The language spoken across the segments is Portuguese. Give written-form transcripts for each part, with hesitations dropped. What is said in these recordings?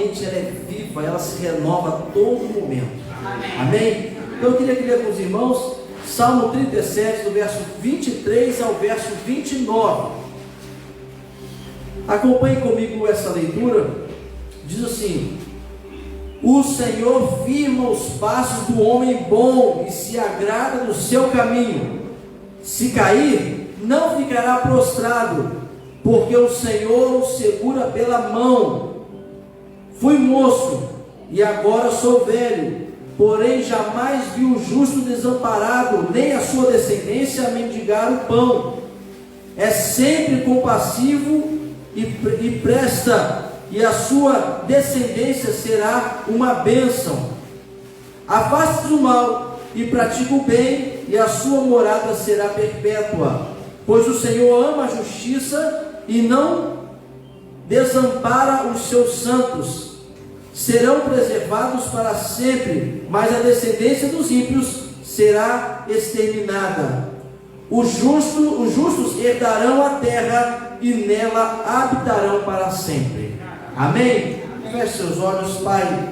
mente ela é viva, ela se renova a todo momento. Amém? Então eu queria que ler com os irmãos Salmo 37, do verso 23 ao verso 29. Acompanhe comigo essa leitura. Diz assim: o Senhor firma os passos do homem bom e se agrada do seu caminho. Se cair, não ficará prostrado, porque o Senhor o segura pela mão. Fui moço e agora sou velho, porém jamais vi o justo desamparado, nem a sua descendência a mendigar o pão. É sempre compassivo e presta, e a sua descendência será uma bênção. Afaste do mal e pratique o bem, e a sua morada será perpétua. Pois o Senhor ama a justiça e não desampara os seus santos. Serão preservados para sempre, mas a descendência dos ímpios será exterminada. Os justos herdarão a terra e nela habitarão para sempre. Amém? Feche seus olhos, Pai.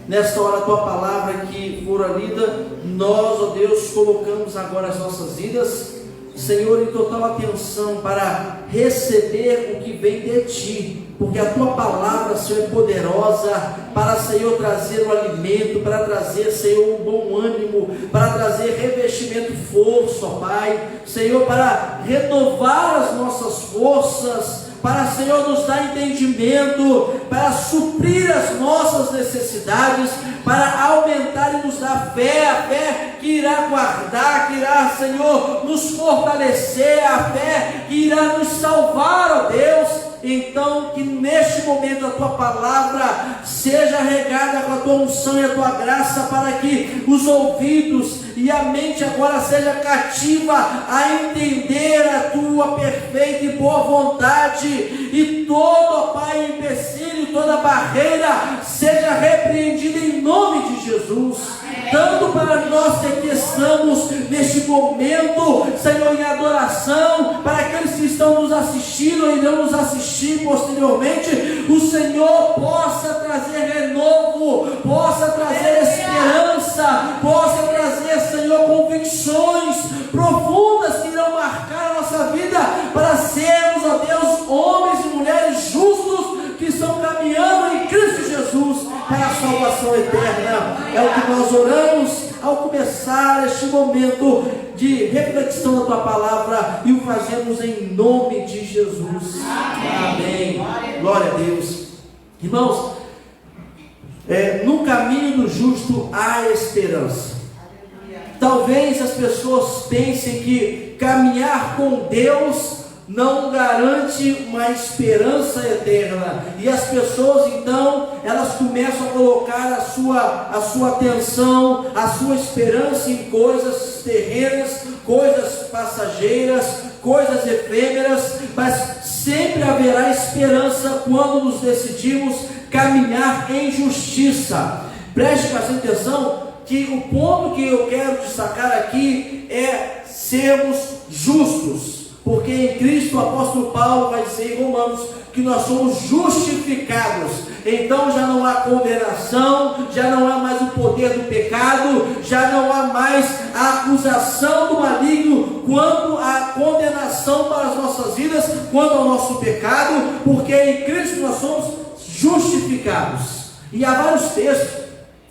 Nesta hora, a tua palavra que fora lida, nós, ó Deus, colocamos agora as nossas vidas, Senhor, em total atenção para receber o que vem de Ti, porque a Tua palavra, Senhor, é poderosa para, Senhor, trazer o alimento, para trazer, Senhor, um bom ânimo, para trazer revestimento, força, ó Pai, Senhor, para renovar as nossas forças, para, Senhor, nos dar entendimento, para suprir as nossas necessidades, para aumentar e nos dar fé, a fé que irá guardar, que irá, Senhor, nos fortalecer, a fé que irá nos salvar, ó Deus. Então, que neste momento a Tua palavra seja regada com a Tua unção e a Tua graça, para que os ouvidos e a mente agora seja cativa a entender a Tua perfeita e boa vontade, e todo, Pai, empecilho, toda barreira seja repreendida em nome de Jesus. Tanto para nós que aqui estamos neste momento, Senhor, em adoração, para aqueles que estão nos assistindo ou irão nos assistir posteriormente, o Senhor possa trazer renovo, possa trazer esperança, possa trazer, Senhor, convicções profundas que irão marcar a nossa vida, para sermos, ó Deus, homens e mulheres justos que estão caminhando em Cristo Jesus para a salvação eterna. É o que nós oramos ao começar este momento de reflexão da Tua palavra, e o fazemos em nome de Jesus. Amém. Glória a Deus. Irmãos, no caminho do justo há esperança. Talvez as pessoas pensem que caminhar com Deus não garante uma esperança eterna, e as pessoas então, elas começam a colocar a sua atenção, a sua esperança em coisas terrenas, coisas passageiras, coisas efêmeras, mas sempre haverá esperança quando nos decidimos caminhar em justiça. Preste bastante atenção, que o ponto que eu quero destacar aqui é sermos justos. Porque em Cristo, o apóstolo Paulo vai dizer em Romanos que nós somos justificados. Então já não há condenação, já não há mais o poder do pecado, já não há mais a acusação do maligno quanto à condenação para as nossas vidas, quanto ao nosso pecado, porque em Cristo nós somos justificados. E há vários textos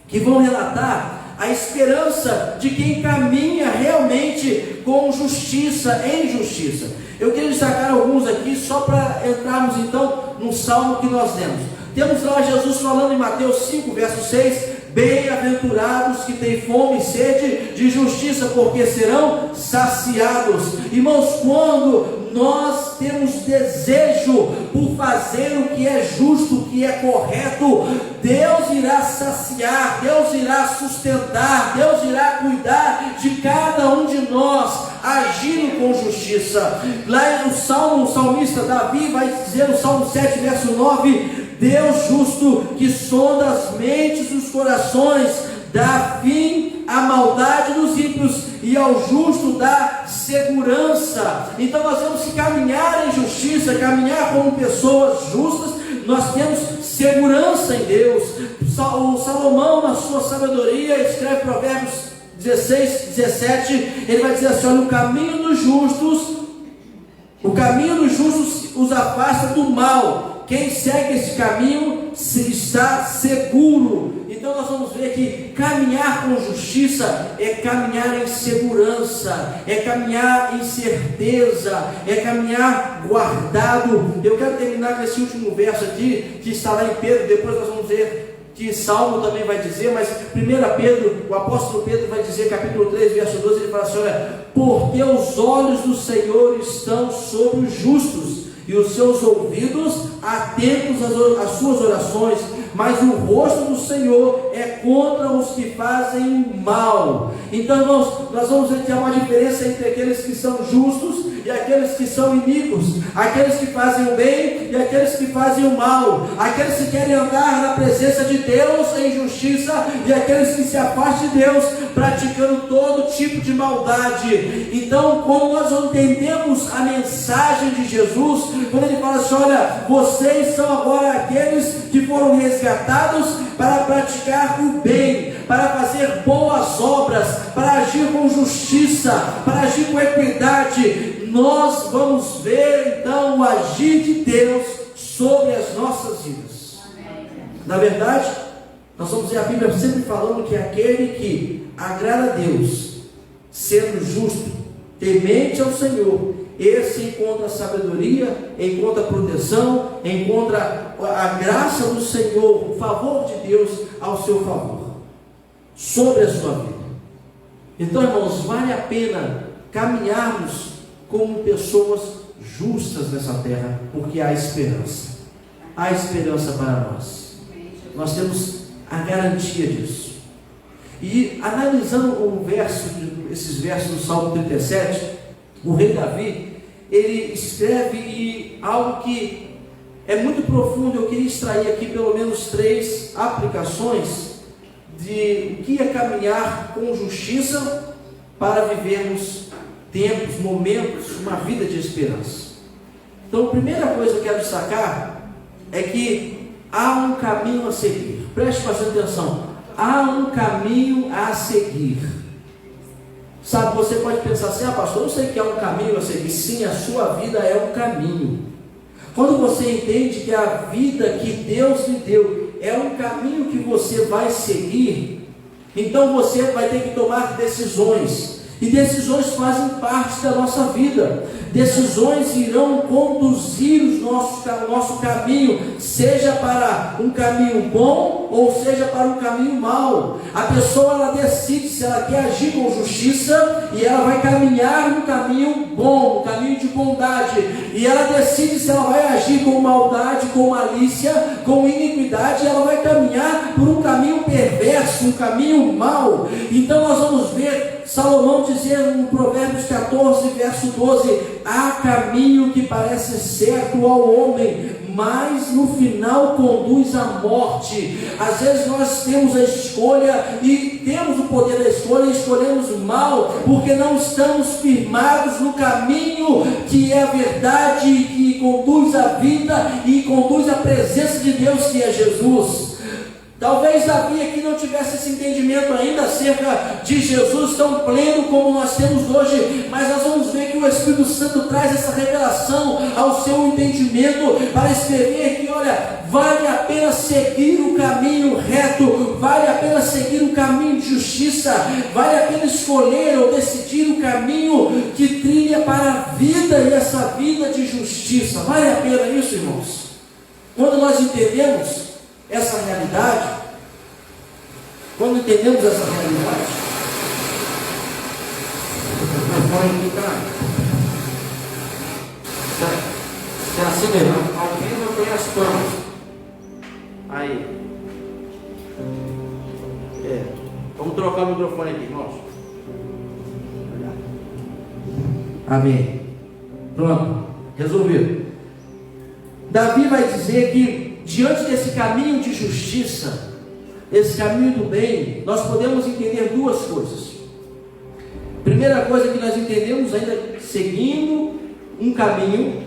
que vão relatar a esperança de quem caminha realmente com justiça, em justiça. Eu queria destacar alguns aqui, só para entrarmos então no salmo que nós lemos. Temos lá Jesus falando em Mateus 5, verso 6, bem-aventurados que têm fome e sede de justiça, porque serão saciados. Irmãos, quando nós temos desejo por fazer o que é justo, o que é correto, Deus irá saciar, Deus irá sustentar, Deus irá cuidar de cada um de nós, agindo com justiça. Lá no Salmo, o salmista Davi vai dizer no Salmo 7, verso 9, Deus justo que sonda as mentes e os corações, dá fim à maldade dos ímpios e ao justo dá segurança. Então nós temos que caminhar em justiça, caminhar como pessoas justas. Nós temos segurança em Deus. O Salomão, na sua sabedoria, escreve Provérbios 16, 17, ele vai dizer assim: olha, o caminho dos justos os afasta do mal. Quem segue esse caminho está seguro. Então nós vamos ver que caminhar com justiça é caminhar em segurança, é caminhar em certeza, é caminhar guardado. Eu quero terminar com esse último verso aqui, que está lá em Pedro. Depois nós vamos ver que Salmo também vai dizer, mas 1 Pedro, o apóstolo Pedro vai dizer, capítulo 3, verso 12, ele fala assim: olha, porque os olhos do Senhor estão sobre os justos, e os seus ouvidos atentos às suas orações, mas o rosto do Senhor é contra os que fazem o mal. Então, irmãos, nós vamos ver que há uma diferença entre aqueles que são justos e aqueles que são inimigos, aqueles que fazem o bem e aqueles que fazem o mal, aqueles que querem andar na presença de Deus em justiça e aqueles que se afastam de Deus praticando todo tipo de maldade. Então, quando nós entendemos a mensagem de Jesus, quando ele fala assim: olha, vocês são agora aqueles que foram resgatados para praticar o bem, para fazer boas obras, para agir com justiça, para agir com equidade, nós vamos ver então o agir de Deus sobre as nossas vidas. Na verdade, nós vamos ver a Bíblia sempre falando que aquele que agrada a Deus, sendo justo, temente ao Senhor, esse encontra sabedoria, encontra proteção, encontra a graça do Senhor, o favor de Deus ao seu favor, sobre a sua vida. Então, irmãos, vale a pena caminharmos como pessoas justas nessa terra, porque há esperança para nós. Nós temos a garantia disso. E analisando esses versos do Salmo 37, o rei Davi, ele escreve algo que é muito profundo. Eu queria extrair aqui pelo menos 3 aplicações de o que é caminhar com justiça para vivermos tempos, momentos, uma vida de esperança. Então, a primeira coisa que eu quero destacar é que há um caminho a seguir. Preste bastante atenção. Há um caminho a seguir. Sabe, você pode pensar assim: pastor, eu sei que há um caminho a seguir. Sim, a sua vida é um caminho. Quando você entende que a vida que Deus lhe deu é um caminho que você vai seguir, então você vai ter que tomar decisões. E decisões fazem parte da nossa vida. Decisões irão conduzir o nosso caminho, seja para um caminho bom ou seja para um caminho mau. A pessoa, ela decide se ela quer agir com justiça, e ela vai caminhar no caminho bom, no caminho de bondade. E ela decide se ela vai agir com maldade, com malícia, com iniquidade, e ela vai caminhar por um caminho perverso, um caminho mau. Então nós vamos ver Salomão dizer no Provérbios 14, verso 12: há caminho que parece certo ao homem, mas no final conduz à morte. Às vezes nós temos a escolha e temos o poder da escolha e escolhemos mal, porque não estamos firmados no caminho que é a verdade, que conduz à vida e conduz à presença de Deus, que é Jesus. Talvez Davi aqui não tivesse esse entendimento ainda acerca de Jesus tão pleno como nós temos hoje, mas nós vamos ver que o Espírito Santo traz essa revelação ao seu entendimento para escrever que, olha, vale a pena seguir o caminho reto, vale a pena seguir o caminho de justiça, vale a pena escolher ou decidir o caminho que trilha para a vida, e essa vida de justiça. Vale a pena isso, irmãos? Quando nós entendemos essa realidade, é assim mesmo, alguém não tem as palmas. Aí, vamos trocar o microfone aqui, irmãos. Amém. Pronto, resolvido. Davi vai dizer que diante desse caminho de justiça, esse caminho do bem, nós podemos entender 2 coisas. Primeira coisa que nós entendemos, ainda seguindo um caminho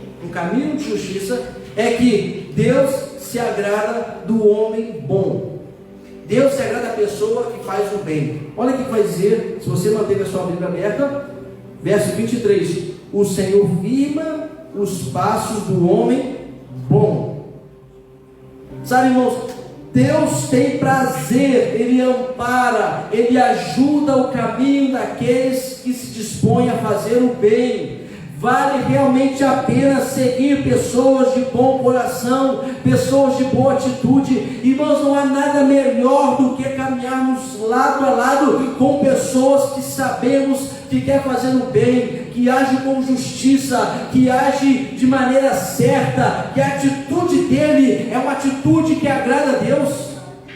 de justiça, é que Deus se agrada do homem bom. Deus se agrada da pessoa que faz o bem. Olha o que vai dizer, se você manteve a sua Bíblia aberta, verso 23. O Senhor firma os passos do homem bom. Sabe, irmãos, Deus tem prazer, Ele ampara, Ele ajuda o caminho daqueles que se dispõem a fazer o bem. Vale realmente a pena seguir pessoas de bom coração, pessoas de boa atitude. Irmãos, não há nada melhor do que caminharmos lado a lado com pessoas que sabemos que quer fazer o bem, que age com justiça, que age de maneira certa, que a atitude dele é uma atitude que agrada a Deus.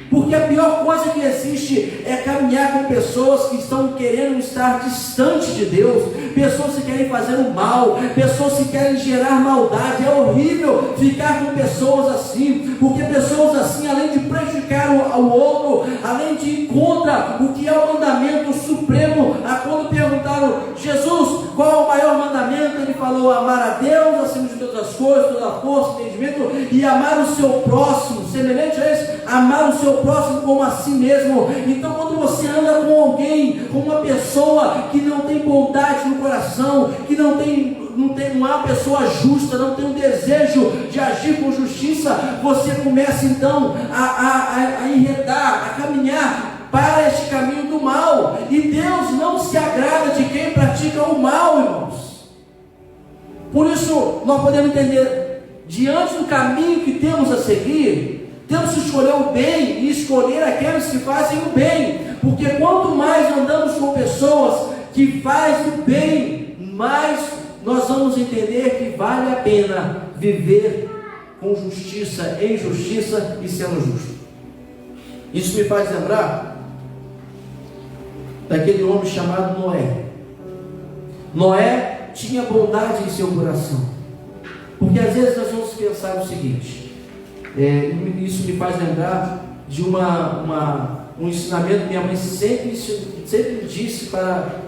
Porque a pior coisa que existe é caminhar com pessoas que estão querendo estar distante de Deus, pessoas que querem fazer o mal, pessoas que querem gerar maldade. É horrível ficar com pessoas assim, porque pessoas assim, além de prejudicar o outro, além de ir contra o que é o mandamento supremo, quando perguntaram, Jesus, qual é o maior mandamento? Ele falou, amar a Deus acima de todas as coisas, toda a força, entendimento, e amar o seu próximo, semelhante a esse, amar o seu próximo como a si mesmo. Então, quando você anda com alguém, com uma pessoa que não tem bondade no coração, que não é uma pessoa justa, não tem um desejo de agir com justiça, você começa então a enredar, a caminhar para este caminho do mal. E Deus não se agrada de quem pratica o mal, irmãos. Por isso, nós podemos entender, diante do caminho que temos a seguir, temos que escolher o bem e escolher aqueles que fazem o bem, porque quanto mais andamos com pessoas que fazem o bem, mais nós vamos entender que vale a pena viver com justiça, em justiça e sendo justo. Isso me faz lembrar daquele homem chamado Noé. Noé tinha bondade em seu coração, porque às vezes nós vamos pensar o seguinte, isso me faz lembrar de um ensinamento que minha mãe sempre disse para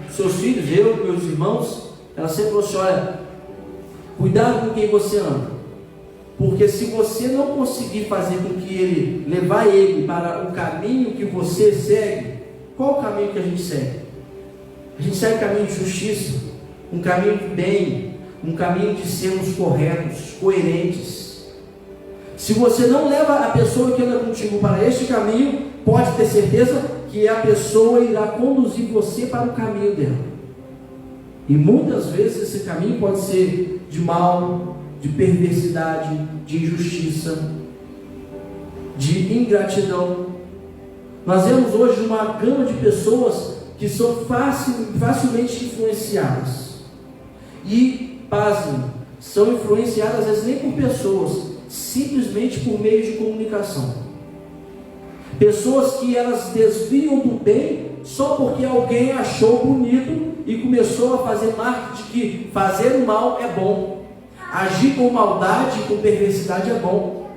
seus filhos, eu e meus irmãos. Ela sempre falou assim, olha, cuidado com quem você anda, porque se você não conseguir fazer com que levar ele para o caminho que você segue, qual o caminho que a gente segue? A gente segue o caminho de justiça, um caminho de bem, um caminho de sermos corretos, coerentes. Se você não leva a pessoa que anda contigo para este caminho, pode ter certeza que a pessoa irá conduzir você para o caminho dela. E muitas vezes esse caminho pode ser de mal, de perversidade, de injustiça, de ingratidão. Nós vemos hoje uma gama de pessoas que são facilmente influenciadas. E, pasmem, são influenciadas às vezes nem por pessoas, simplesmente por meio de comunicação. Pessoas que elas desviam do bem só porque alguém achou bonito e começou a fazer marketing de que fazer o mal é bom, agir com maldade e com perversidade é bom,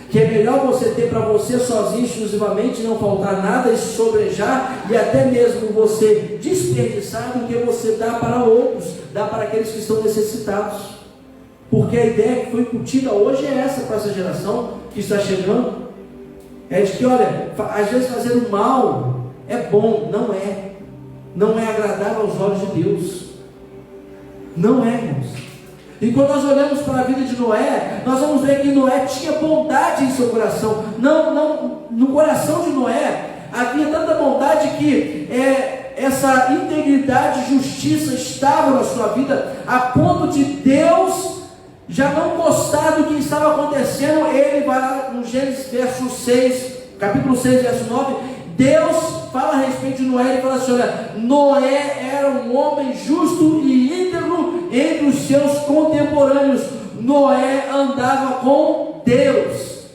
que é melhor você ter para você sozinho exclusivamente, não faltar nada e sobrejar, e até mesmo você desperdiçar do que você dá para outros, dá para aqueles que estão necessitados. Porque a ideia que foi incutida hoje é essa para essa geração que está chegando, é de que, olha, às vezes fazer o mal é bom. Não é agradável aos olhos de Deus, não é, irmãos. E quando nós olhamos para a vida de Noé, nós vamos ver que Noé tinha bondade em seu coração. No coração de Noé havia tanta bondade que essa integridade e justiça estavam na sua vida, a ponto de Deus já não gostar do que estava acontecendo. Ele vai lá no Gênesis capítulo 6, verso 9, Deus fala a respeito de Noé, ele fala assim, olha, Noé era um homem justo e íntegro entre os seus contemporâneos. Noé andava com Deus.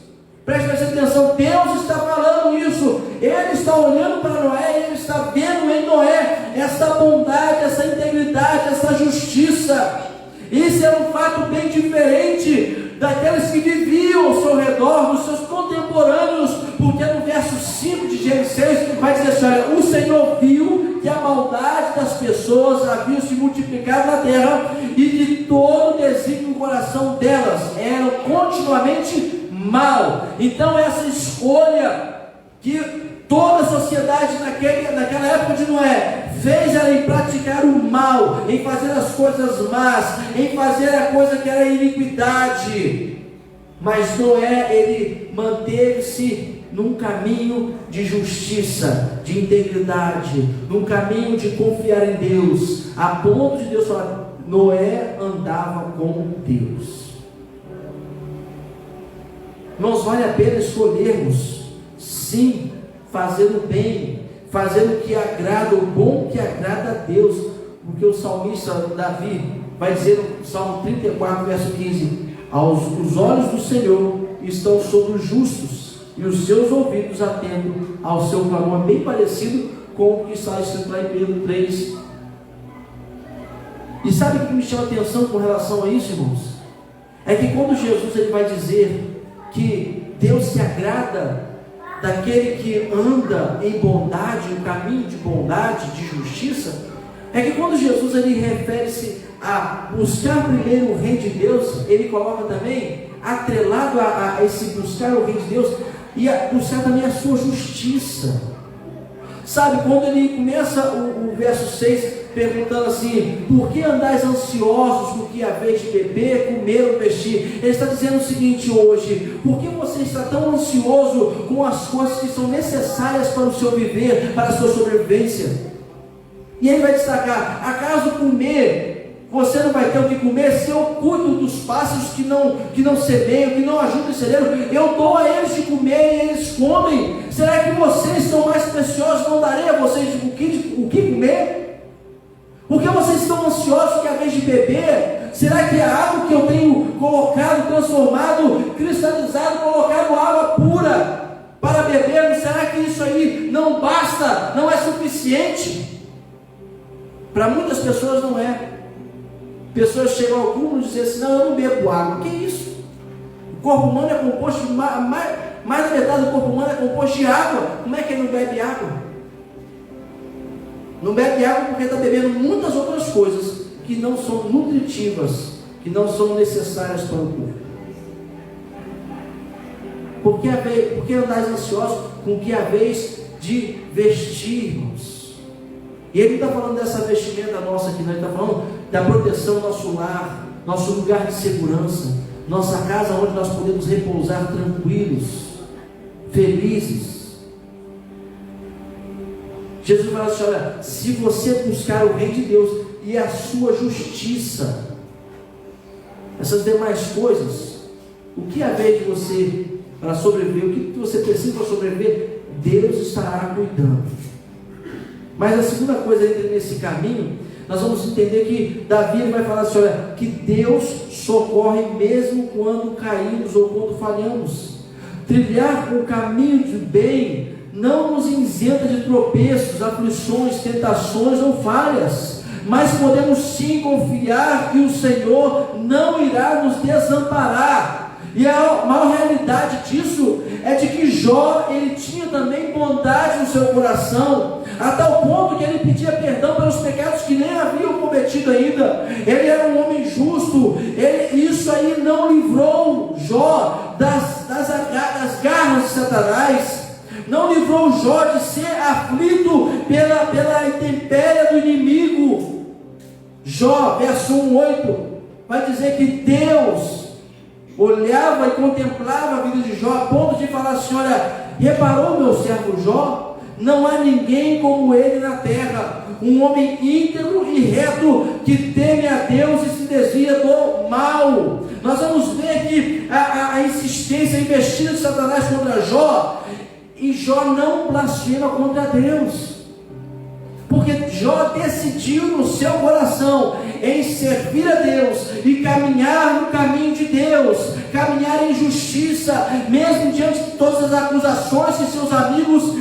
Preste atenção, Deus está falando isso, Ele está olhando para Noé, Ele está vendo em Noé essa bondade, essa integridade, essa justiça. Isso é um fato bem diferente daqueles que viviam ao seu redor, dos seus contemporâneos, porque no verso 5 de Gênesis 6 vai dizer assim, olha, o Senhor viu que a maldade das pessoas havia se multiplicado na terra e que todo o desígnio no coração delas eram continuamente continuamente mal. Então essa escolha que toda a sociedade naquela época de Noé fez ela em praticar o mal, em fazer as coisas más, em fazer a coisa que era iniquidade. Mas Noé, ele manteve-se num caminho de justiça, de integridade, num caminho de confiar em Deus, a ponto de Deus falar: Noé andava com Deus. Irmãos, vale a pena escolhermos, sim, fazer o bem, fazer o que agrada, o bom que agrada a Deus, porque o salmista Davi vai dizer no Salmo 34, verso 15: os olhos do Senhor estão sobre os justos, e os seus ouvidos atentos ao seu clamor. Bem parecido com o que está escrito lá em Pedro 3. E sabe o que me chama a atenção com relação a isso, irmãos? É que quando Jesus ele vai dizer que Deus se agrada daquele que anda em bondade, no caminho de bondade, de justiça, é que quando Jesus ele refere-se a buscar primeiro o reino de Deus, ele coloca também atrelado a esse buscar o reino de Deus e a buscar também a sua justiça. Sabe, quando ele começa o verso 6 perguntando assim: por que andais ansiosos com que haveis de beber, comer ou vestir? Ele está dizendo o seguinte hoje: por que você está tão ansioso com as coisas que são necessárias para o seu viver, para a sua sobrevivência? E ele vai destacar: acaso comer você não vai ter o que comer? Se eu cuido dos pássaros que não semeiam, que não ajudam o celeiro, eu dou a eles de comer e eles comem. Será que vocês são mais preciosos? Não darei a vocês o que comer? Por que vocês estão ansiosos que a vez de beber? Será que a água que eu tenho colocado, transformado, cristalizado, colocado água pura para beber, será que isso aí não basta? Não é suficiente? Para muitas pessoas não é. Pessoas chegam ao cúmulo e dizem assim: não, eu não bebo água. Que isso? O corpo humano é composto de mais da metade do corpo humano é composto de água. Como é que ele não bebe água? Não bebe água porque está bebendo muitas outras coisas que não são nutritivas, que não são necessárias para o corpo. Por que andais ansiosos com o que haveis de vestirmos? E ele está falando dessa vestimenta nossa aqui, ele está falando da proteção do nosso lar, nosso lugar de segurança, nossa casa onde nós podemos repousar tranquilos, felizes. Jesus fala assim: olha, se você buscar o reino de Deus e a sua justiça, essas demais coisas, o que haver de você para sobreviver, o que você precisa para sobreviver, Deus estará cuidando. Mas a segunda coisa, entre nesse caminho, nós vamos entender que Davi ele vai falar assim: olha, que Deus socorre mesmo quando caímos ou quando falhamos. Trilhar o caminho de bem não nos isenta de tropeços, aflições, tentações ou falhas, mas podemos sim confiar que o Senhor não irá nos desamparar. E a maior realidade disso é de que Jó, ele tinha também bondade no seu coração, a tal ponto que ele pedia perdão pelos pecados que nem haviam cometido ainda. Ele era um homem justo. Isso aí não livrou Jó das garras de Satanás, não livrou Jó de ser aflito pela intempérie do inimigo. Jó, verso 1:8, vai dizer que Deus olhava e contemplava a vida de Jó, a ponto de falar assim: olha, reparou meu servo Jó? Não há ninguém como ele na terra, um homem íntegro e reto, que teme a Deus e se desvia do mal. Nós vamos ver que a insistência, a investida de Satanás contra Jó, e Jó não blasfema contra Deus, porque Jó decidiu no seu coração em servir a Deus e caminhar no caminho de Deus, caminhar em justiça, mesmo diante de todas as acusações que seus amigos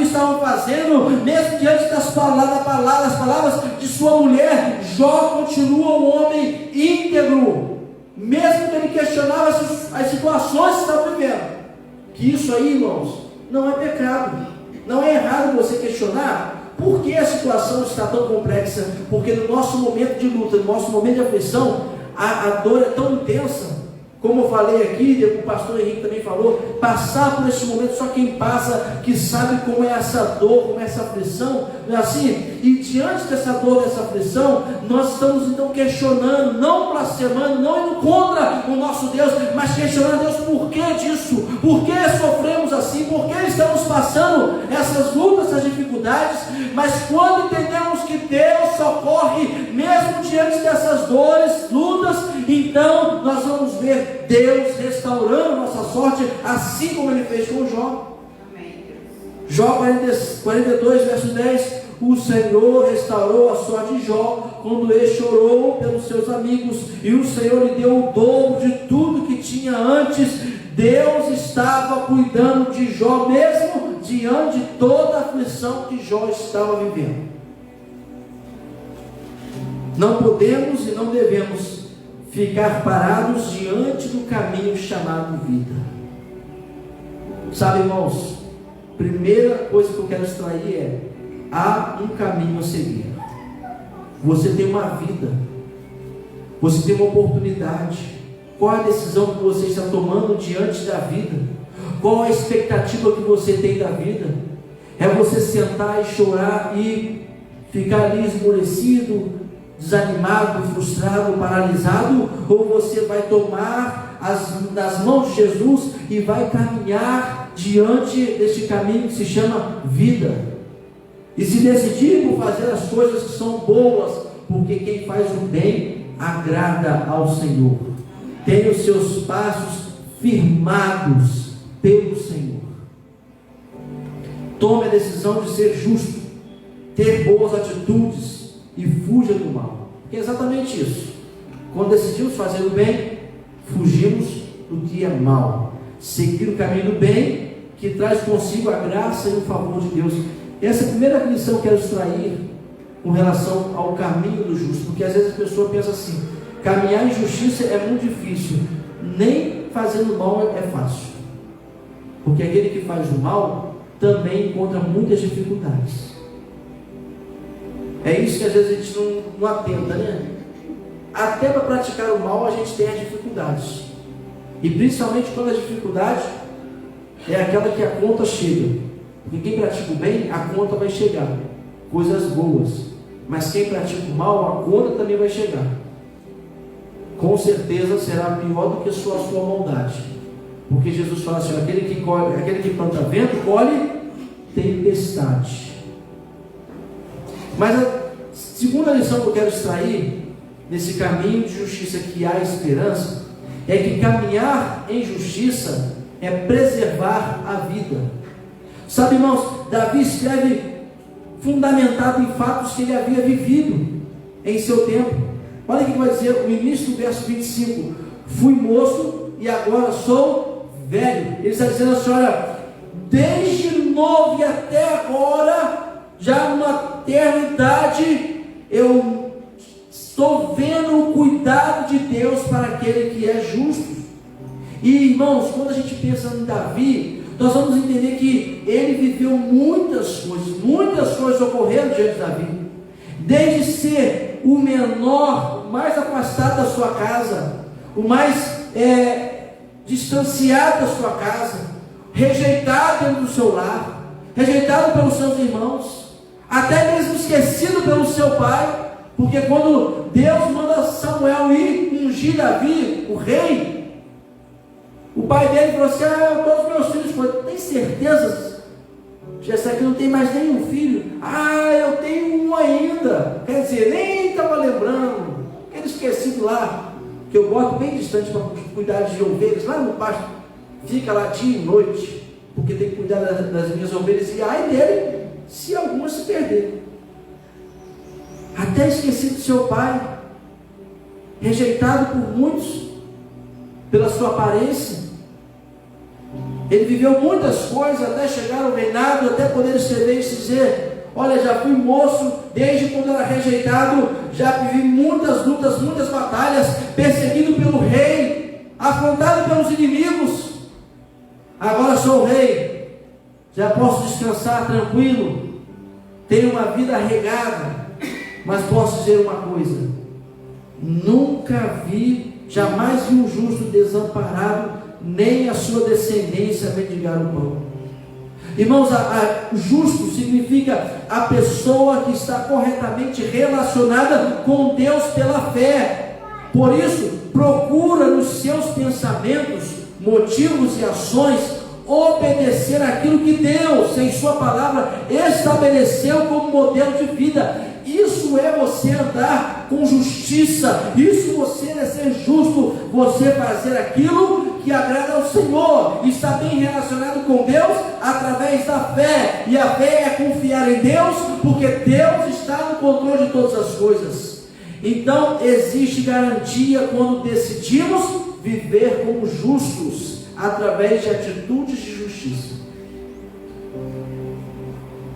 estavam fazendo, mesmo diante das palavras de sua mulher. Jó continua um homem íntegro, mesmo que ele questionava as situações que estava vivendo. Que isso aí, irmãos, não é pecado, não é errado você questionar por que a situação está tão complexa, porque no nosso momento de luta, no nosso momento de aflição, a dor é tão intensa. Como eu falei aqui, o pastor Henrique também falou, passar por esse momento, só quem passa, que sabe como é essa dor, como é essa aflição, não é assim? E diante dessa dor, dessa aflição, nós estamos então questionando, não blasfemando, não indo contra o nosso Deus, mas questionando Deus, por que disso? Por que sofremos assim? Por que estamos passando essas lutas, essas dificuldades? Mas quando entendemos que Deus socorre, mesmo diante dessas dores, lutas, então nós vamos ver Deus restaurando nossa sorte, assim como Ele fez com Jó. Amém. Jó 42, verso 10: o Senhor restaurou a sorte de Jó, quando ele chorou pelos seus amigos, e o Senhor lhe deu o dobro de tudo que tinha antes. Deus estava cuidando de Jó, mesmo diante de toda a aflição que Jó estava vivendo. Não podemos e não devemos ficar parados diante do caminho chamado vida. Sabe, irmãos, primeira coisa que eu quero extrair é: há um caminho a seguir. Você tem uma vida, você tem uma oportunidade. Qual a decisão que você está tomando diante da vida? Qual a expectativa que você tem da vida? É você sentar e chorar e ficar ali esmorecido, desanimado, frustrado, paralisado? Ou você vai tomar nas mãos de Jesus e vai caminhar diante deste caminho que se chama vida? E se decidir por fazer as coisas que são boas, porque quem faz o bem agrada ao Senhor. Tem os seus passos firmados pelo Senhor. Tome a decisão de ser justo, ter boas atitudes e fuja do mal. Porque é exatamente isso. Quando decidimos fazer o bem, fugimos do que é mal. Seguir o caminho do bem, que traz consigo a graça e o favor de Deus. Essa é a primeira lição que eu quero extrair com relação ao caminho do justo. Porque às vezes a pessoa pensa assim: caminhar em justiça é muito difícil. Nem fazendo mal é fácil. Porque aquele que faz o mal também encontra muitas dificuldades. É isso que às vezes a gente não atenta, né? Até para praticar o mal a gente tem as dificuldades. E principalmente quando a dificuldade é aquela que a conta chega. Porque quem pratica o bem, a conta vai chegar. Coisas boas. Mas quem pratica o mal, a conta também vai chegar. Com certeza será pior do que a sua maldade. Porque Jesus fala assim: aquele que planta vento, colhe tempestade. Mas a segunda lição que eu quero extrair nesse caminho de justiça que há esperança é que caminhar em justiça é preservar a vida. Sabe, irmãos, Davi escreve fundamentado em fatos que ele havia vivido em seu tempo. Olha o que vai dizer o início do verso 25: fui moço e agora sou velho. Ele está dizendo assim: olha, desde novo e até agora, já numa eternidade, eu estou vendo o cuidado de Deus para aquele que é justo. E irmãos, quando a gente pensa em Davi, nós vamos entender que ele viveu muitas coisas ocorreram diante de Davi. Desde ser o menor, o mais afastado da sua casa, o mais distanciado da sua casa, rejeitado dentro do seu lar, rejeitado pelos seus irmãos, até mesmo esquecido pelo seu pai. Porque quando Deus manda Samuel ir ungir Davi, o rei, o pai dele falou assim: todos os meus filhos foram. Tem certeza? Jessé que não tem mais nenhum filho? Eu tenho um ainda. Quer dizer, nem estava lembrando. Aquele esquecido lá, que eu boto bem distante para cuidar de ovelhas, lá no pasto, fica lá dia e noite, porque tem que cuidar das minhas ovelhas. E ai dele, se algumas se perderem. Até esquecido do seu pai, rejeitado por muitos, pela sua aparência. Ele viveu muitas coisas até chegar ao reinado, até poder escrever e dizer: olha, já fui moço, desde quando era rejeitado, já vivi muitas lutas, muitas batalhas, perseguido pelo rei, afrontado pelos inimigos. Agora sou rei, já posso descansar tranquilo, tenho uma vida regada. Mas posso dizer uma coisa: nunca vi jamais vi um justo desamparado, nem a sua descendência mendigar o pão. Irmãos, justo significa a pessoa que está corretamente relacionada com Deus pela fé. Por isso, procura nos seus pensamentos, motivos e ações obedecer aquilo que Deus, em sua palavra, estabeleceu como modelo de vida. Isso é você andar com justiça, isso você é ser justo, você fazer aquilo que agrada ao Senhor, está bem relacionado com Deus através da fé, e a fé é confiar em Deus, porque Deus está no controle de todas as coisas. Então existe garantia quando decidimos viver como justos, através de atitudes de justiça.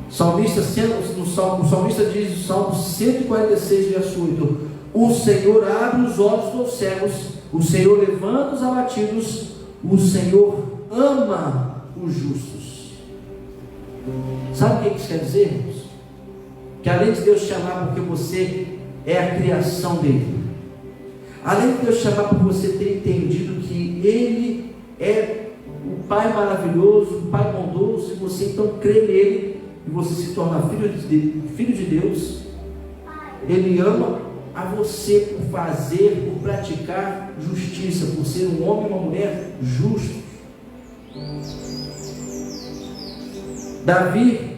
O salmista diz no Salmo 146, verso 8: o Senhor abre os olhos dos cegos, o Senhor levanta os abatidos, o Senhor ama os justos. Sabe o que isso quer dizer, irmãos? Que além de Deus chamar porque você é a criação dele, além de Deus chamar por você ter entendido que Ele é o Pai maravilhoso, o Pai bondoso, e você então crê nele, e você se torna filho de Deus, Ele ama a você por fazer, por praticar justiça, por ser um homem e uma mulher justos. Davi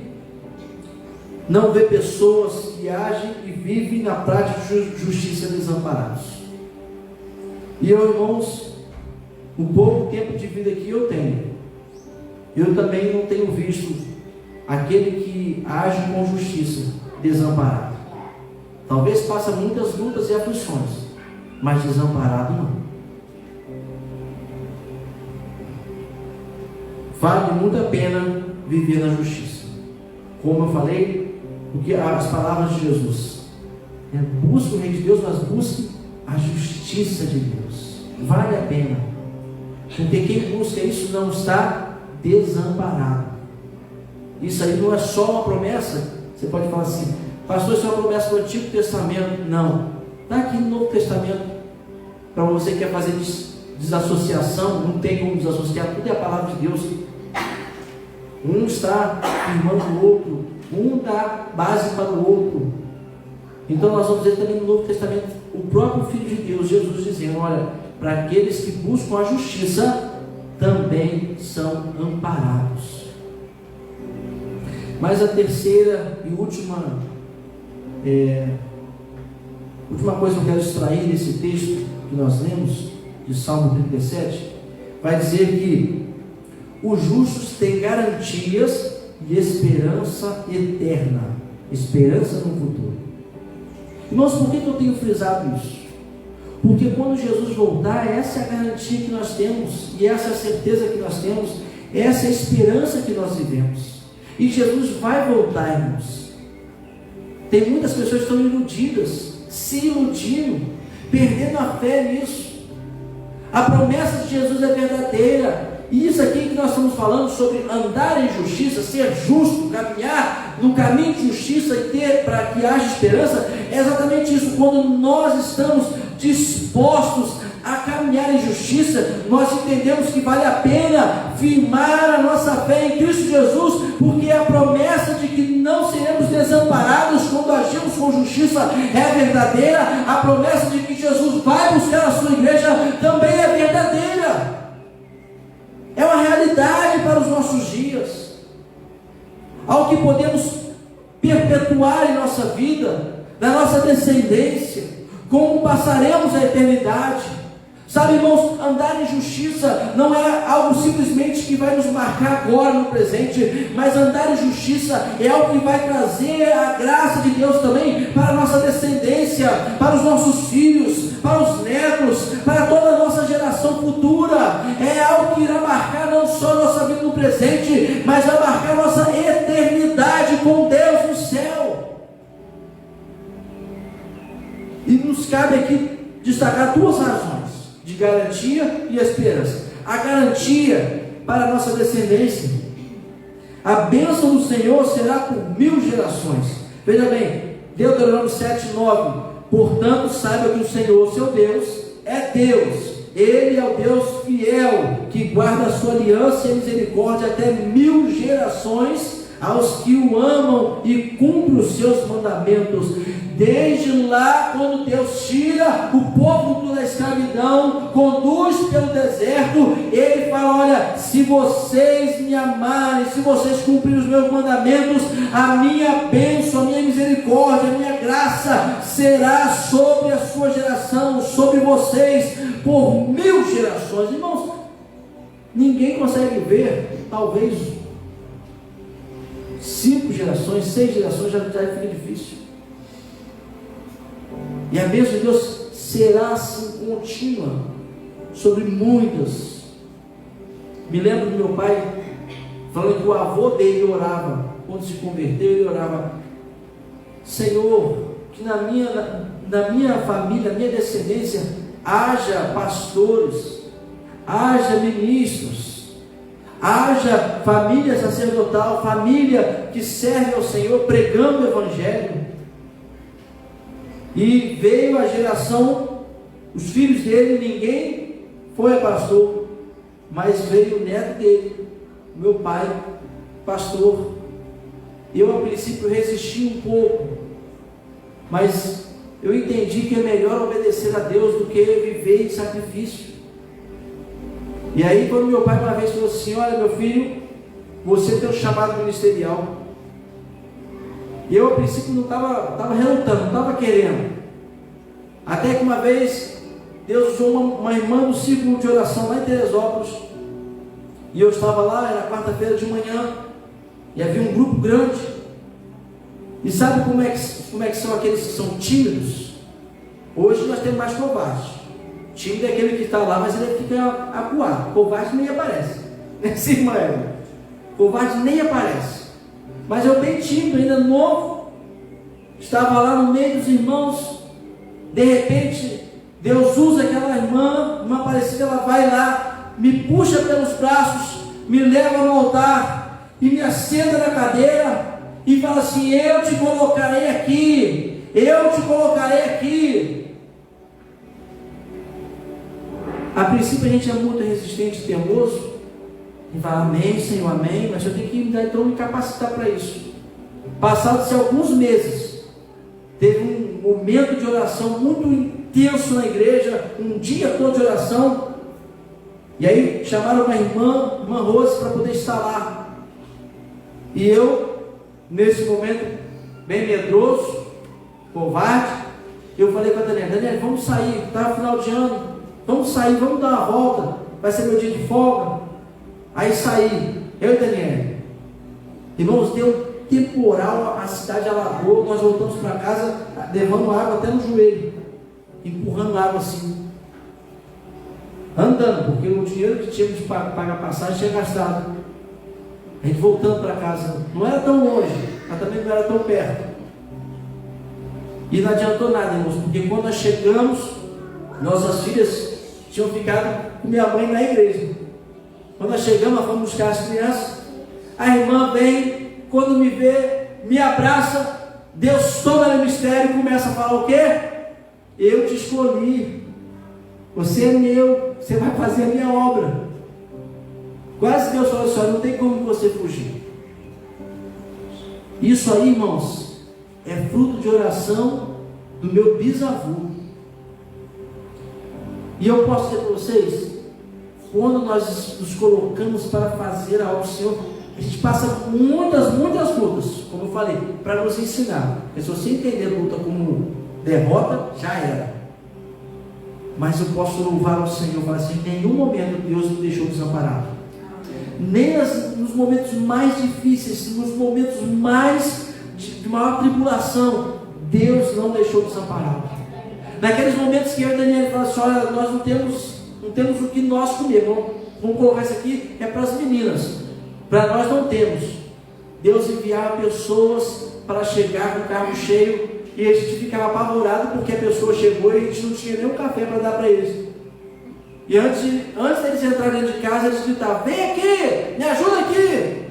não vê pessoas que agem e vivem na prática de justiça desamparados. E eu, irmãos, o pouco tempo de vida que eu tenho, eu também não tenho visto aquele que age com justiça desamparado. Talvez passe muitas lutas e aflições, mas desamparado não. Vale muito a pena viver na justiça. Como eu falei, porque as palavras de Jesus, busque o reino de Deus, mas busque a justiça de Deus. Vale a pena, porque quem busca isso não está desamparado. Isso aí não é só uma promessa. Você pode falar assim: pastor, isso é uma promessa do Antigo Testamento. Não, está aqui no Novo Testamento. Para você que quer fazer desassociação, não tem como desassociar, tudo é a palavra de Deus. Um está firmando o outro, um dá base para o outro. Então nós vamos ver também no Novo Testamento o próprio Filho de Deus, Jesus, dizendo: olha, para aqueles que buscam a justiça também são amparados. Mas a terceira e última coisa que eu quero extrair desse texto que nós lemos, de Salmo 37, vai dizer que os justos têm garantias e esperança eterna, esperança no futuro. Irmãos, por que eu tenho frisado isso? Porque quando Jesus voltar, essa é a garantia que nós temos, e essa é a certeza que nós temos, essa é a esperança que nós vivemos. E Jesus vai voltar, irmãos. Tem muitas pessoas que estão iludidas, se iludindo, perdendo a fé nisso. A promessa de Jesus é verdadeira. E isso aqui que nós estamos falando sobre andar em justiça, ser justo, caminhar no caminho de justiça e ter para que haja esperança, é exatamente isso. Quando nós estamos dispostos a caminhar em justiça, nós entendemos que vale a pena firmar a nossa fé em Cristo Jesus, porque a promessa de que não seremos desamparados quando agimos com justiça é verdadeira. A promessa de que Jesus vai buscar a sua igreja também é verdadeira. É uma realidade para os nossos dias, algo que podemos perpetuar em nossa vida, na nossa descendência, como passaremos a eternidade. Sabe, irmãos, andar em justiça não é algo simplesmente que vai nos marcar agora no presente, mas andar em justiça é algo que vai trazer a graça de Deus também para a nossa descendência, para os nossos filhos, para os netos, para toda a nossa geração futura. É algo que irá marcar não só a nossa vida no presente, mas vai marcar a nossa eternidade com Deus no céu. E nos cabe aqui destacar duas razões de garantia e esperança. A garantia para a nossa descendência: a bênção do Senhor será por 1000 gerações. Veja bem, Deuteronômio 7:9: portanto saiba que o Senhor, seu Deus, é Deus. Ele é o Deus fiel, que guarda a sua aliança e misericórdia até 1000 gerações aos que o amam e cumprem os seus mandamentos. Desde lá, quando Deus tira o povo da escravidão, conduz pelo deserto, Ele fala: olha, se vocês me amarem, se vocês cumprirem os meus mandamentos, a minha bênção, a minha misericórdia, a minha graça será sobre a sua geração, sobre vocês, por 1000 gerações. Irmãos, ninguém consegue ver, talvez 5 gerações, 6 gerações já fica difícil. E a bênção de Deus será assim contínua sobre muitas. Me lembro do meu pai falando que o avô dele orava, quando se converteu, ele orava: Senhor, que na minha família, na minha descendência, haja pastores, haja ministros, haja família sacerdotal, família que serve ao Senhor pregando o Evangelho. E veio a geração, os filhos dele, ninguém foi pastor, mas veio o neto dele, meu pai, pastor. Eu a princípio resisti um pouco, mas eu entendi que é melhor obedecer a Deus do que viver em sacrifício. E aí, quando meu pai uma vez falou assim: olha, meu filho, você tem um chamado ministerial. E eu a princípio não estava relutando, não estava querendo. Até que uma vez Deus usou uma irmã do círculo de oração lá em Teresópolis. E eu estava lá, era quarta-feira de manhã, e havia um grupo grande. E sabe como é que são aqueles que são tímidos? Hoje nós temos mais covardes. Tímido é aquele que está lá, mas ele fica acuado. Covarde nem aparece. Essa irmã é. Covarde nem aparece. Mas eu bem tímido, ainda novo, estava lá no meio dos irmãos. De repente, Deus usa aquela irmã Aparecida, ela vai lá, me puxa pelos braços, me leva no altar e me assenta na cadeira e fala assim: eu te colocarei aqui, eu te colocarei aqui. A princípio a gente é muito resistente e teimoso, e fala: amém, Senhor, amém, mas eu tenho que então me capacitar para isso. Passados-se alguns meses, teve um momento de oração muito intenso na igreja, um dia todo de oração, e aí chamaram uma irmã Rose, para poder estar lá. E eu, nesse momento, bem medroso, covarde, eu falei para a Daniela: vamos sair, está final de ano, vamos sair, vamos dar uma volta, vai ser meu dia de folga. Aí saí, eu e Daniela. Irmãos, deu um temporal, a cidade alagou, nós voltamos para casa, levando água até no joelho, empurrando água assim, andando, porque o dinheiro que tínhamos de pagar passagem tinha gastado. A gente voltando para casa, não era tão longe, mas também não era tão perto. E não adiantou nada, irmãos, porque quando nós chegamos, nossas filhas tinham ficado com minha mãe na igreja. Quando nós chegamos, nós fomos buscar as crianças. A irmã vem, quando me vê, me abraça. Deus toma no mistério e começa a falar o quê? Eu te escolhi, você é meu, você vai fazer a minha obra. Quase Deus falou assim: não tem como você fugir. Isso aí, irmãos, é fruto de oração do meu bisavô. E eu posso dizer para vocês, quando nós nos colocamos para fazer a obra do Senhor, a gente passa muitas lutas, como eu falei, para nos ensinar. Porque se você entender a luta como derrota, já era. Mas eu posso louvar ao Senhor e falar assim: em nenhum momento Deus me deixou desamparado. Nem nos momentos mais difíceis, nos momentos mais de maior tribulação, Deus não deixou desamparado. Naqueles momentos que eu e Daniel falam assim: olha, nós não temos o que nós comer, vamos colocar isso aqui, é para as meninas, para nós não temos. Deus enviava pessoas para chegar com o carro cheio, e a gente ficava apavorado porque a pessoa chegou e a gente não tinha nem um café para dar para eles. E antes deles entrarem dentro de casa, eles gritavam: vem aqui, me ajuda aqui.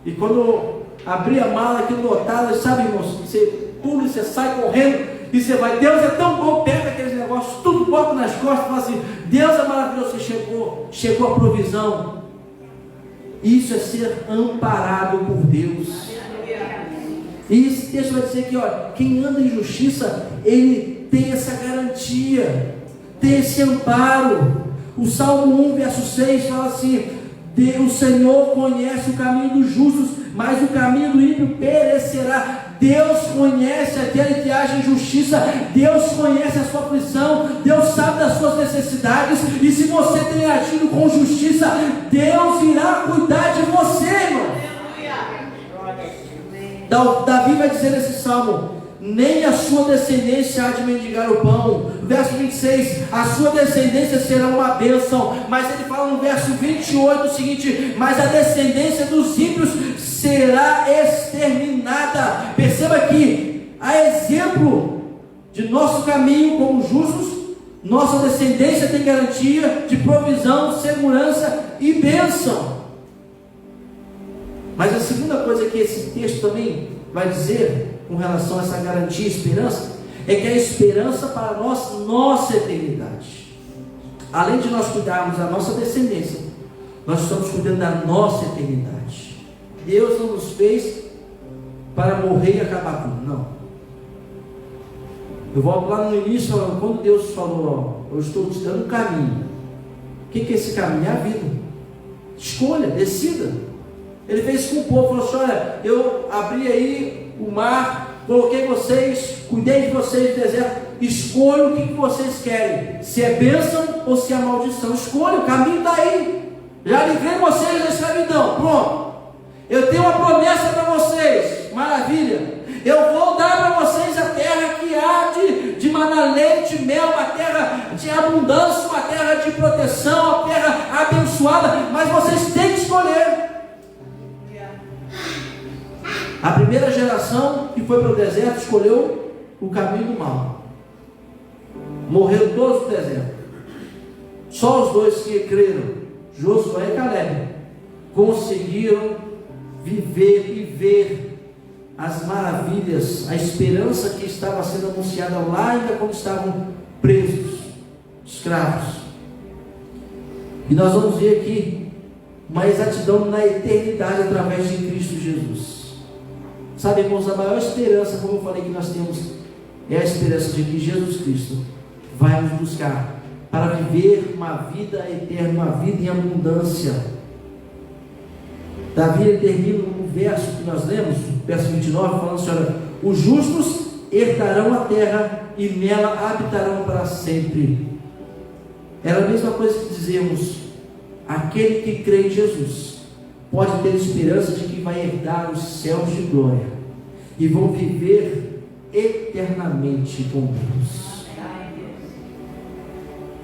E quando abria a mala aqui lotada, sabe, irmãos, você pula e você sai correndo, e você vai, Deus é tão bom, pega aqueles negócios, tudo bota nas costas e fala assim, Deus é maravilhoso, você chegou a provisão. Isso é ser amparado por Deus. E esse texto vai dizer que, olha, quem anda em justiça, ele tem essa garantia, tem esse amparo. O Salmo 1, verso 6 fala assim: o Senhor conhece o caminho dos justos, mas o caminho do ímpio perecerá. Deus conhece aquele que age em justiça, Deus conhece a sua aflição, Deus sabe das suas necessidades, e se você tem agido com justiça, Deus irá cuidar de você, irmão. Davi vai dizer nesse salmo: nem a sua descendência há de mendigar o pão. Verso 26, a sua descendência será uma bênção. Mas ele fala no verso 28 o seguinte: mas a descendência dos ímpios será exterminada. Perceba que, a exemplo de nosso caminho como justos, nossa descendência tem garantia de provisão, segurança e bênção. Mas a segunda coisa que esse texto também vai dizer com relação a essa garantia e esperança, é que a esperança para nós, nossa eternidade. Além de nós cuidarmos da nossa descendência, nós estamos cuidando da nossa eternidade. Deus não nos fez para morrer e acabar tudo, não. Eu volto lá no início, quando Deus falou, ó, eu estou te dando um caminho. O que é esse caminho? É a vida. Escolha, decida. Ele fez com o povo, falou assim: olha, eu abri aí o mar, coloquei vocês, cuidei de vocês no deserto, escolha o que vocês querem, se é bênção ou se é maldição. Escolha, o caminho está aí, já livrei vocês da escravidão, pronto. Eu tenho uma promessa para vocês, maravilha. Eu vou dar para vocês a terra que há de maná, leite, mel, uma terra de abundância, uma terra de proteção, uma terra abençoada, mas vocês têm que escolher. A primeira geração que foi para o deserto escolheu o caminho do mal. Morreram todos no deserto. Só os dois que creram, Josué e Caleb, conseguiram viver e ver as maravilhas, a esperança que estava sendo anunciada lá ainda quando estavam presos, escravos. E nós vamos ver aqui uma exatidão na eternidade através de Cristo Jesus. Sabe, irmãos, a maior esperança, como eu falei, que nós temos, é a esperança de que Jesus Cristo vai nos buscar para viver uma vida eterna, uma vida em abundância. Davi termina no verso que nós lemos, verso 29, falando assim: olha, os justos herdarão a terra e nela habitarão para sempre. Era a mesma coisa que dizemos: aquele que crê em Jesus pode ter esperança de que vai herdar os céus de glória e vão viver eternamente com Deus.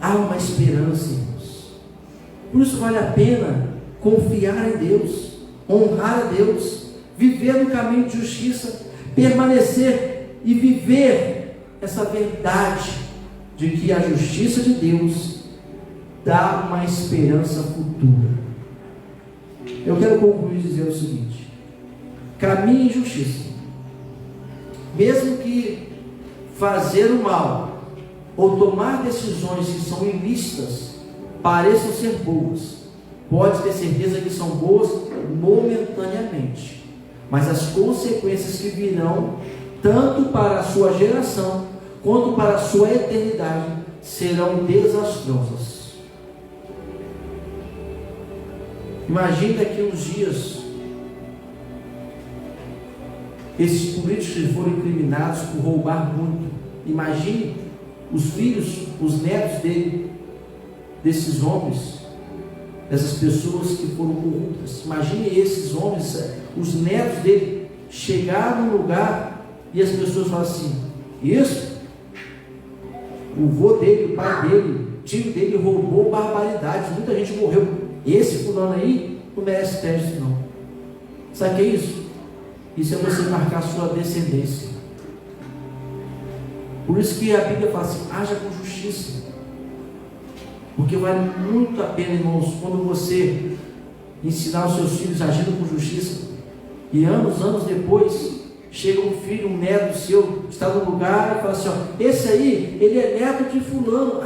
Há uma esperança, irmãos. Por isso vale a pena confiar em Deus, honrar a Deus, viver no caminho de justiça, permanecer e viver essa verdade de que a justiça de Deus dá uma esperança futura. Eu quero concluir dizendo o seguinte: caminhe em justiça, mesmo que fazer o mal ou tomar decisões que são ilícitas pareçam ser boas, pode ter certeza que são boas momentaneamente, mas as consequências que virão, tanto para a sua geração quanto para a sua eternidade, serão desastrosas. Imagine daqui uns dias esses políticos que foram incriminados por roubar muito. Imagine os filhos, os netos desses homens, dessas pessoas que foram corruptas. Imagine esses homens, os netos dele, chegar num lugar e as pessoas falam assim: isso, o vô dele, o pai dele, o tio dele roubou barbaridades, muita gente morreu. Esse fulano aí não merece crédito, não. Sabe o que é isso? Isso é você marcar a sua descendência. Por isso que a Bíblia fala assim: haja com justiça. Porque vale muito a pena, irmãos, quando você ensinar os seus filhos agindo com justiça, e anos depois, chega um filho, um neto seu, está no lugar e fala assim, ó, esse aí, ele é neto de fulano.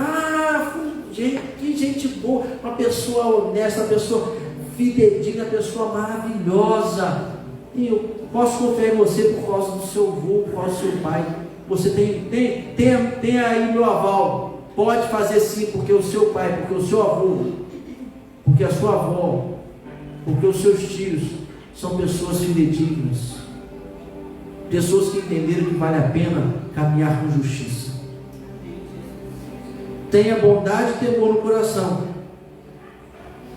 Que gente boa, uma pessoa honesta, uma pessoa fidedigna, uma pessoa maravilhosa. E eu posso confiar em você por causa do seu avô, por causa do seu pai. Você tem aí meu aval. Pode fazer sim, porque o seu pai, porque o seu avô, porque a sua avó, porque os seus tios são pessoas fidedignas, pessoas que entenderam que vale a pena caminhar com justiça. Tenha bondade e temor no coração,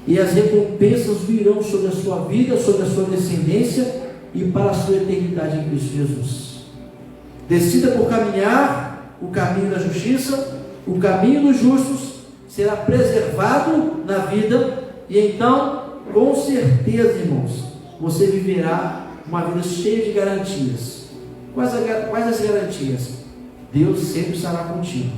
e as recompensas virão sobre a sua vida, sobre a sua descendência e para a sua eternidade em Cristo Jesus. Decida por caminhar o caminho da justiça. O caminho dos justos será preservado na vida, e então, com certeza, irmãos, você viverá uma vida cheia de garantias. Quais as garantias? Deus sempre estará contigo.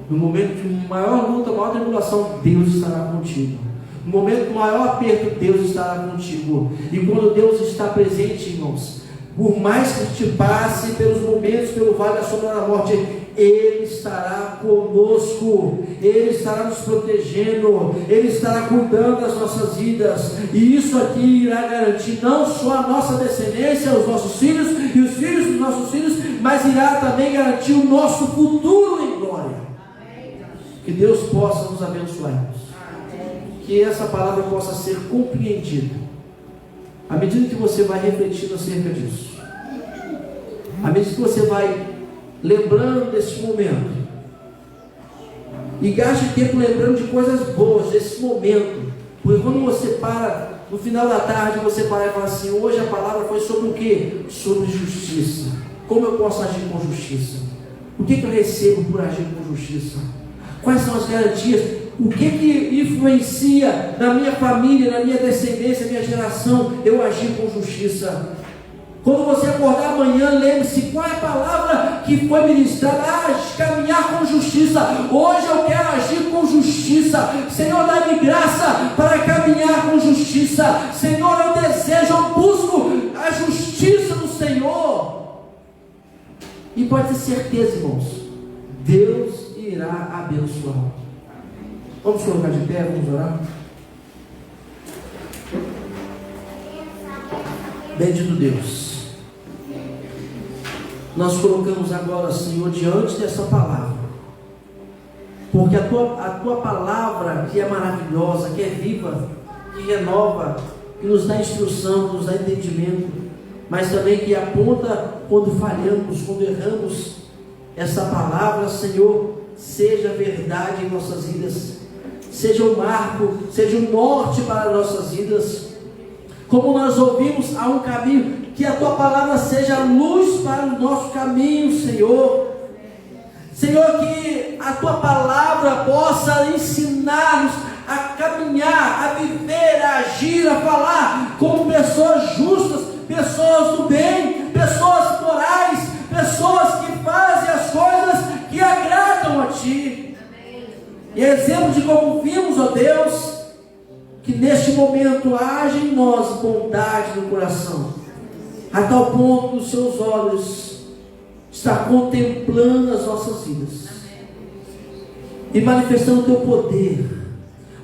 No momento de maior luta, maior tribulação, Deus estará contigo. No momento do maior aperto, Deus estará contigo. E quando Deus está presente, irmãos, por mais que te passe pelos momentos, pelo vale da sombra da morte, Ele estará conosco, Ele estará nos protegendo, Ele estará cuidando das nossas vidas, e isso aqui irá garantir não só a nossa descendência, os nossos filhos e os filhos dos nossos filhos, mas irá também garantir o nosso futuro em glória. Que Deus possa nos abençoar, que essa palavra possa ser compreendida à medida que você vai refletindo acerca disso, à medida que você vai lembrando desse momento, e gaste tempo lembrando de coisas boas desse momento, porque quando você para no final da tarde, você para e fala assim, hoje a palavra foi sobre o quê? Sobre justiça. Como eu posso agir com justiça? O que eu recebo por agir com justiça? Quais são as garantias? O que influencia na minha família, na minha descendência, na minha geração, eu agir com justiça? Quando você acordar amanhã, lembre-se qual é a palavra que foi ministrada. Caminhar com justiça. Hoje eu quero agir com justiça. Senhor, dá-me graça para caminhar com justiça. Senhor, eu desejo, eu busco a justiça do Senhor. E pode ter certeza, irmãos, Deus irá abençoar. Vamos colocar de pé, vamos orar. Bendito Deus, nós colocamos agora, Senhor, diante dessa palavra, porque a tua palavra, que é maravilhosa, que é viva, que renova, que nos dá instrução, que nos dá entendimento, mas também que aponta quando falhamos, quando erramos. Essa palavra, Senhor, seja verdade em nossas vidas, seja um marco, seja um norte para nossas vidas. Como nós ouvimos, há um caminho, que a tua palavra seja luz para o nosso caminho, Senhor. Senhor, que a tua palavra possa ensinar-nos a caminhar, a viver, a agir, a falar como pessoas justas, pessoas do bem, pessoas morais, pessoas que fazem as coisas que agradam a Ti. E exemplo de como vimos, ó Deus, que neste momento haja em nós bondade no coração, a tal ponto que os seus olhos estão contemplando as nossas vidas e manifestando o teu poder,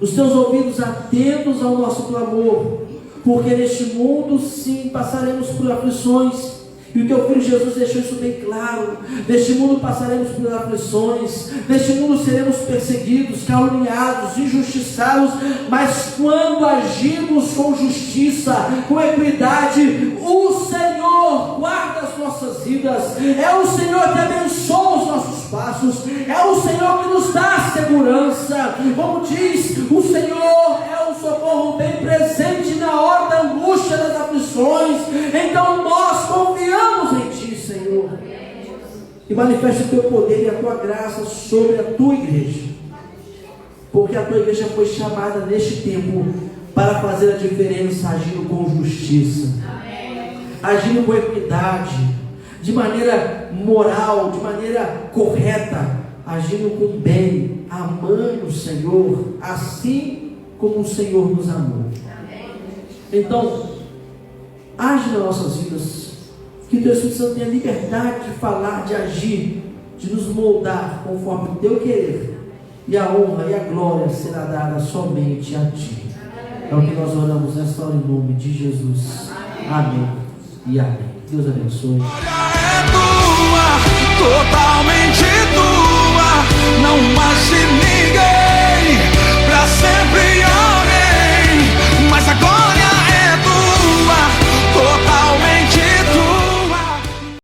os teus ouvidos atentos ao nosso clamor, porque neste mundo sim passaremos por aflições. E o teu Filho Jesus deixou isso bem claro. Neste mundo passaremos por aflições, neste mundo seremos perseguidos, caluniados, injustiçados, mas quando agimos com justiça, com equidade, o Senhor guarda as nossas vidas. É o Senhor que abençoa os nossos passos, é o Senhor que nos dá segurança. Como diz, o Senhor é um socorro bem presente na hora da angústia, das aflições. Então nós confiamos em Ti, Senhor, e manifesta o Teu poder e a Tua graça sobre a Tua igreja, porque a Tua igreja foi chamada neste tempo para fazer a diferença, agindo com justiça, agindo com equidade, de maneira moral, de maneira correta, agindo com bem, amando o Senhor, assim como o Senhor nos amou. Então, age nas nossas vidas, Que o Teu Espírito Santo tenha liberdade de falar, de agir, de nos moldar conforme o Teu querer. E a honra e a glória será dada somente a Ti. É o que nós oramos nesta hora em nome de Jesus. Amém e amém. Deus abençoe. É tua, totalmente tua, não mais de ninguém.